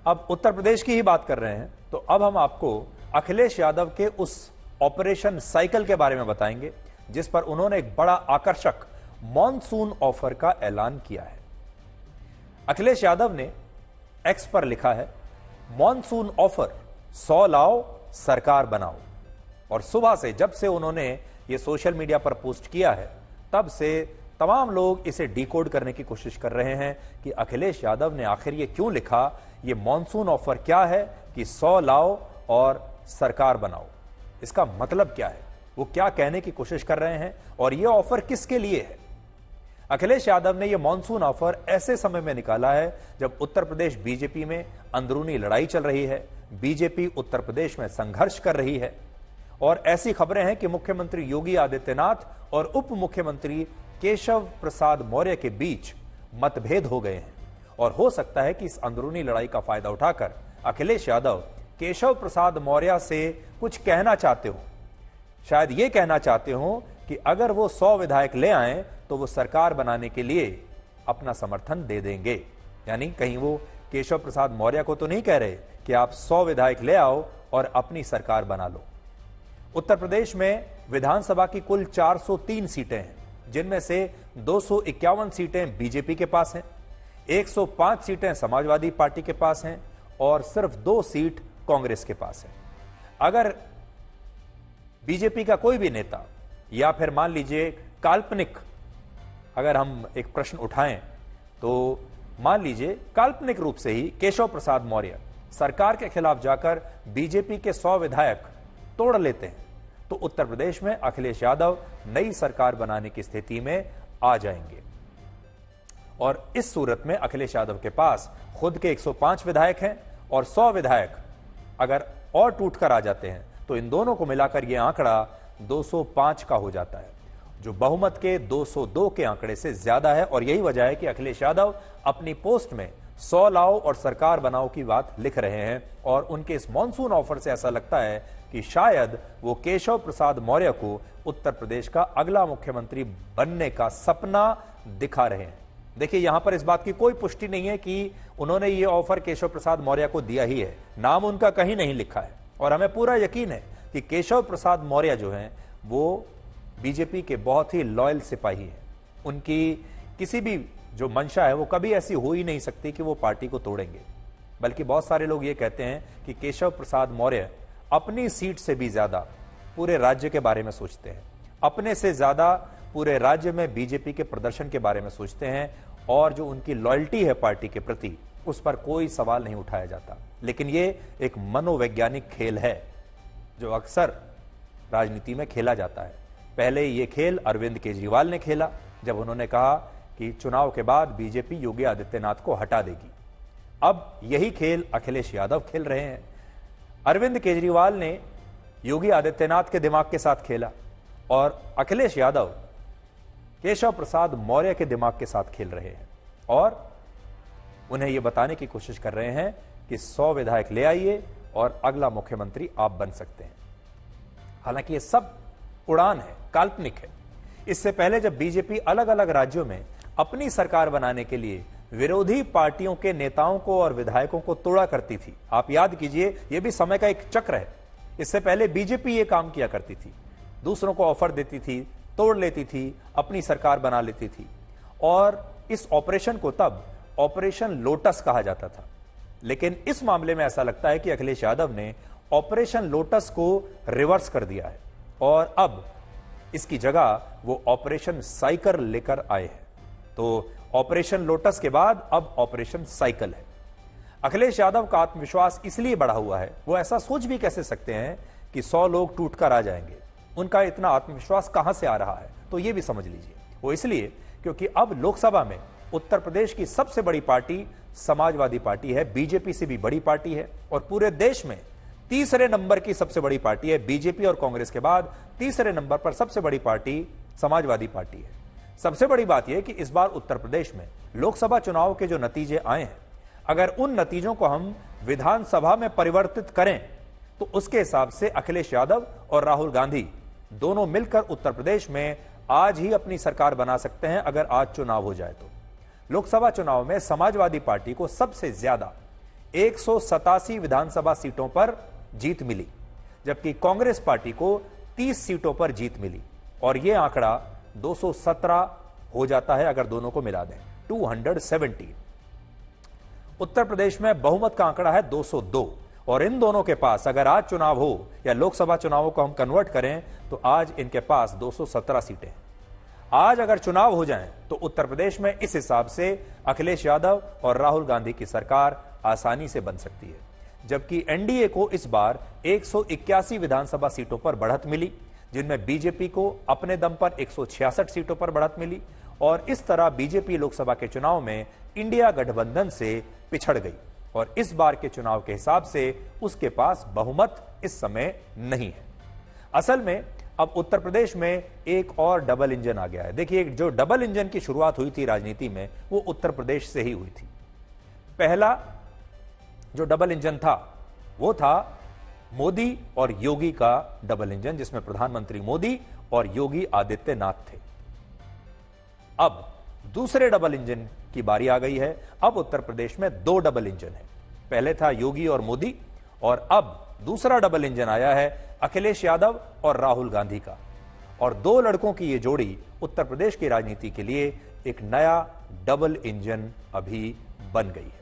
अब उत्तर प्रदेश की ही बात कर रहे हैं, तो अब हम आपको अखिलेश यादव के उस ऑपरेशन साइकिल के बारे में बताएंगे जिस पर उन्होंने एक बड़ा आकर्षक मॉनसून ऑफर का ऐलान किया है। अखिलेश यादव ने एक्स पर लिखा है, मॉनसून ऑफर 100 लाओ सरकार बनाओ। और सुबह से जब से उन्होंने ये सोशल मीडिया पर पोस्ट किया है तब से तमाम लोग इसे डिकोड करने की कोशिश कर रहे हैं कि अखिलेश यादव ने आखिर ये क्यों लिखा, ये मॉनसून ऑफर क्या है कि 100 लाओ और सरकार बनाओ, इसका मतलब क्या है, वो क्या कहने की कोशिश कर रहे हैं और ये ऑफर किसके लिए है। अखिलेश यादव ने यह मॉनसून ऑफर ऐसे समय में निकाला है जब उत्तर प्रदेश बीजेपी में अंदरूनी लड़ाई चल रही है, बीजेपी उत्तर प्रदेश में संघर्ष कर रही है और ऐसी खबरें हैं कि मुख्यमंत्री योगी आदित्यनाथ और उप मुख्यमंत्री केशव प्रसाद मौर्य के बीच मतभेद हो गए हैं और हो सकता है कि इस अंदरूनी लड़ाई का फायदा उठाकर अखिलेश यादव केशव प्रसाद मौर्य से कुछ कहना चाहते हो। शायद ये कहना चाहते हो कि अगर वो 100 विधायक ले आए तो वो सरकार बनाने के लिए अपना समर्थन दे देंगे। यानी कहीं वो केशव प्रसाद मौर्य को तो नहीं कह रहे कि आप 100 विधायक ले आओ और अपनी सरकार बना लो। उत्तर प्रदेश में विधानसभा की कुल 403 सीटें हैं, जिनमें से 251 सीटें बीजेपी के पास हैं, 105 सीटें समाजवादी पार्टी के पास हैं और सिर्फ 2 सीट कांग्रेस के पास है। अगर बीजेपी का कोई भी नेता या फिर मान लीजिए काल्पनिक, अगर हम एक प्रश्न उठाएं तो मान लीजिए काल्पनिक रूप से ही केशव प्रसाद मौर्य सरकार के खिलाफ जाकर बीजेपी के 100 विधायक तोड़ लेते हैं तो उत्तर प्रदेश में अखिलेश यादव नई सरकार बनाने की स्थिति में आ जाएंगे। और इस सूरत में अखिलेश यादव के पास खुद के 105 विधायक हैं और 100 विधायक अगर और टूटकर आ जाते हैं तो इन दोनों को मिलाकर यह आंकड़ा 205 का हो जाता है, जो बहुमत के 202 के आंकड़े से ज्यादा है। और यही वजह है कि अखिलेश यादव अपनी पोस्ट में 100 लाओ और सरकार बनाओ की बात लिख रहे हैं और उनके इस मॉनसून ऑफर से ऐसा लगता है कि शायद वो केशव प्रसाद मौर्य को उत्तर प्रदेश का अगला मुख्यमंत्री बनने का सपना दिखा रहे हैं। देखिए, यहां पर इस बात की कोई पुष्टि नहीं है कि उन्होंने ये ऑफर केशव प्रसाद मौर्य को दिया ही है, नाम उनका कहीं नहीं लिखा है और हमें पूरा यकीन है कि केशव प्रसाद मौर्य जो हैं वो बीजेपी के बहुत ही लॉयल सिपाही हैं। उनकी किसी भी जो मंशा है वो कभी ऐसी हो ही नहीं सकती कि वो पार्टी को तोड़ेंगे। बल्कि बहुत सारे लोग ये कहते हैं कि केशव प्रसाद मौर्य अपनी सीट से भी ज्यादा पूरे राज्य के बारे में सोचते हैं, अपने से ज्यादा पूरे राज्य में बीजेपी के प्रदर्शन के बारे में सोचते हैं और जो उनकी लॉयल्टी है पार्टी के प्रति उस पर कोई सवाल नहीं उठाया जाता। लेकिन ये एक मनोवैज्ञानिक खेल है जो अक्सर राजनीति में खेला जाता है। पहले ये खेल अरविंद केजरीवाल ने खेला जब उन्होंने कहा कि चुनाव के बाद बीजेपी योगी आदित्यनाथ को हटा देगी। अब यही खेल अखिलेश यादव खेल रहे हैं। अरविंद केजरीवाल ने योगी आदित्यनाथ के दिमाग के साथ खेला और अखिलेश यादव केशव प्रसाद मौर्य के दिमाग के साथ खेल रहे हैं और उन्हें यह बताने की कोशिश कर रहे हैं कि 100 विधायक ले आइए और अगला मुख्यमंत्री आप बन सकते हैं। हालांकि यह सब उड़ान है, काल्पनिक है। इससे पहले जब बीजेपी अलग अलग राज्यों में अपनी सरकार बनाने के लिए विरोधी पार्टियों के नेताओं को और विधायकों को तोड़ा करती थी, आप याद कीजिए, यह भी समय का एक चक्र है। इससे पहले बीजेपी यह काम किया करती थी, दूसरों को ऑफर देती थी, तोड़ लेती थी, अपनी सरकार बना लेती थी और इस ऑपरेशन को तब ऑपरेशन लोटस कहा जाता था। लेकिन इस मामले में ऐसा लगता है कि अखिलेश यादव ने ऑपरेशन लोटस को रिवर्स कर दिया है और अब इसकी जगह वो ऑपरेशन साइकिल लेकर आए हैं। तो ऑपरेशन लोटस के बाद अब ऑपरेशन साइकिल है। अखिलेश यादव का आत्मविश्वास इसलिए बढ़ा हुआ है, वो ऐसा सोच भी कैसे सकते हैं कि 100 लोग टूटकर आ जाएंगे। उनका इतना आत्मविश्वास कहां से आ रहा है, तो यह भी समझ लीजिए। वो इसलिए क्योंकि अब लोकसभा में उत्तर प्रदेश की सबसे बड़ी पार्टी समाजवादी पार्टी है, बीजेपी से भी बड़ी पार्टी है और पूरे देश में तीसरे नंबर की सबसे बड़ी पार्टी है। बीजेपी और कांग्रेस के बाद तीसरे नंबर पर सबसे बड़ी पार्टी समाजवादी पार्टी है। सबसे बड़ी बात यह कि इस बार उत्तर प्रदेश में लोकसभा चुनाव के जो नतीजे आए हैं, अगर उन नतीजों को हम विधानसभा में परिवर्तित करें तो उसके हिसाब से अखिलेश यादव और राहुल गांधी दोनों मिलकर उत्तर प्रदेश में आज ही अपनी सरकार बना सकते हैं अगर आज चुनाव हो जाए तो। लोकसभा चुनाव में समाजवादी पार्टी को सबसे ज्यादा 187 विधानसभा सीटों पर जीत मिली, जबकि कांग्रेस पार्टी को 30 सीटों पर जीत मिली और यह आंकड़ा 217 हो जाता है अगर दोनों को मिला दें, 217। उत्तर प्रदेश में बहुमत का आंकड़ा है 202 और इन दोनों के पास अगर आज चुनाव हो या लोकसभा चुनावों को हम कन्वर्ट करें तो आज इनके पास 217 सीटें हैं। आज अगर चुनाव हो जाएं तो उत्तर प्रदेश में इस हिसाब से अखिलेश यादव और राहुल गांधी की सरकार आसानी से बन सकती है, जबकि एनडीए को इस बार 181 विधानसभा सीटों पर बढ़त मिली, जिनमें बीजेपी को अपने दम पर 166 सीटों पर बढ़त मिली और इस तरह बीजेपी लोकसभा के चुनाव में इंडिया गठबंधन से पिछड़ गई और इस बार के चुनाव के हिसाब से उसके पास बहुमत इस समय नहीं है। असल में अब उत्तर प्रदेश में एक और डबल इंजन आ गया है। देखिए, जो डबल इंजन की शुरुआत हुई थी राजनीति में वो उत्तर प्रदेश से ही हुई थी। पहला जो डबल इंजन था वो था मोदी और योगी का डबल इंजन, जिसमें प्रधानमंत्री मोदी और योगी आदित्यनाथ थे। अब दूसरे डबल इंजन की बारी आ गई है। अब उत्तर प्रदेश में 2 डबल इंजन है। पहले था योगी और मोदी और अब दूसरा डबल इंजन आया है अखिलेश यादव और राहुल गांधी का। और 2 लड़कों की यह जोड़ी उत्तर प्रदेश की राजनीति के लिए एक नया डबल इंजन अभी बन गई है।